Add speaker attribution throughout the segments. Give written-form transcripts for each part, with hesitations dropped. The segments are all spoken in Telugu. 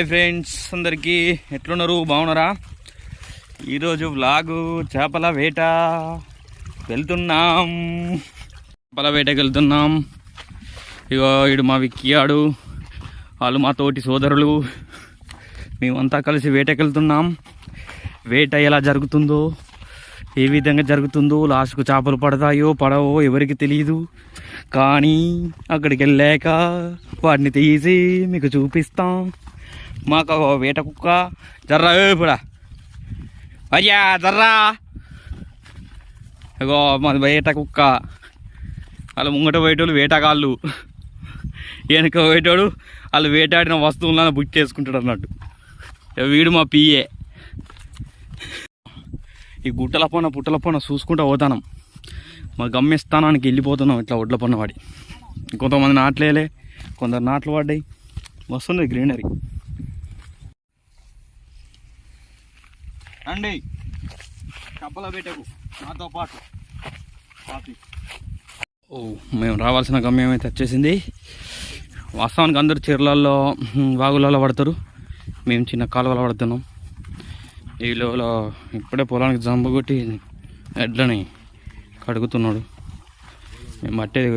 Speaker 1: హాయ్ ఫ్రెండ్స్, అందరికీ ఎట్లున్నారు? బాగున్నారా? ఈరోజు వ్లాగు చేపల వేట వెళ్తున్నాం. ఇగో ఈడు మా విక్కియాడు, వాళ్ళు మా తోటి సోదరులు. మేమంతా కలిసి వేటకెళ్తున్నాం. వేట ఎలా జరుగుతుందో, ఏ విధంగా జరుగుతుందో, లాస్ట్కు చేపలు పడతాయో పడవో ఎవరికి తెలియదు. కానీ అక్కడికి వెళ్ళాక వాటిని తీసి మీకు చూపిస్తాం. మాకు వేట కుక్క జర్రా ఇప్పుడు అయ్యా జర్రా, ఇగో మాది వేట కుక్క. వాళ్ళు ముంగట పోయేటోళ్ళు వేటగాళ్ళు, వెనక పోయేటోడు వాళ్ళు వేటాడిన వస్తువులను బుక్ చేసుకుంటాడు అన్నట్టు. వీడు మా పిఏ. ఈ గుట్టల పుట్టల చూసుకుంటూ పోతాం. మా గమ్యస్థానానికి వెళ్ళిపోతున్నాం ఇట్లా ఒడ్ల పన్న వాడి. కొంతమంది నాట్లేలే, కొందరు నాట్లు పడ్డాయి. వస్తుంది గ్రీనరీ. రండి చేపల వేటకు నాతో పాటు. మేము రావాల్సిన గమ్యం అయితే వచ్చేసింది. వాస్తవానికి అందరూ చెరువులలో వాగులలో పడతారు, మేము చిన్న కాలువలో పడుతున్నాం. ఈ లోపల ఇప్పుడే పొలానికి జంబు కొట్టి ఎడ్లని కడుగుతున్నాడు. మేము పట్టేది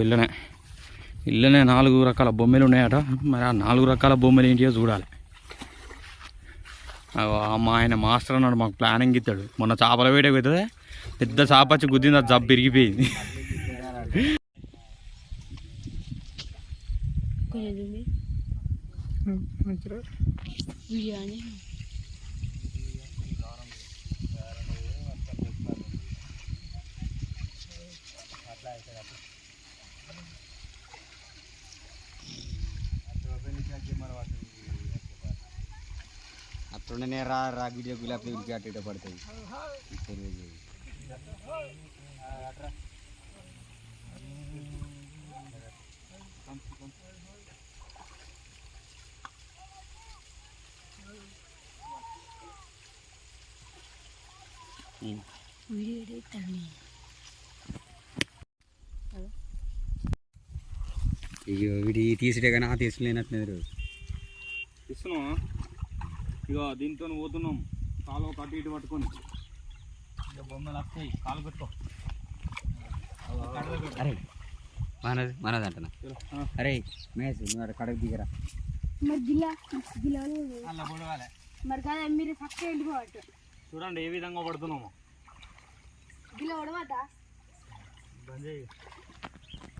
Speaker 1: ఇళ్ళనే 4 రకాల బొమ్మలు ఉన్నాయట. మరి ఆ 4 రకాల బొమ్మలు ఏంటియో చూడాలి. ఆయన మాస్టర్ అన్నాడు, మాకు ప్లానింగ్ ఇస్తాడు. మొన్న చేపల వేటకు పోతుంది, పెద్ద చేప వచ్చి గుద్దింది, అది జబ్బు విరిగిపోయింది.
Speaker 2: అట్లుండనే రా గిడియ గులాబీ అటు పడుతుంది. ఇక వీడి తీసుడే కానీ ఆ తీసులేనట్లేదు.
Speaker 1: ఇస్తున్నావా? ఇక దీంతో పోతున్నాం. కాలు ఒక అటు ఇటు పట్టుకొని ఇక బొమ్మలు వస్తాయి. కాలు పెట్టుకో.
Speaker 2: అరే మనది అంటున్నా. అరే మేస్ నువ్వు కడకు దిగరా.
Speaker 1: చూడండి ఏ విధంగా పడుతున్నాము.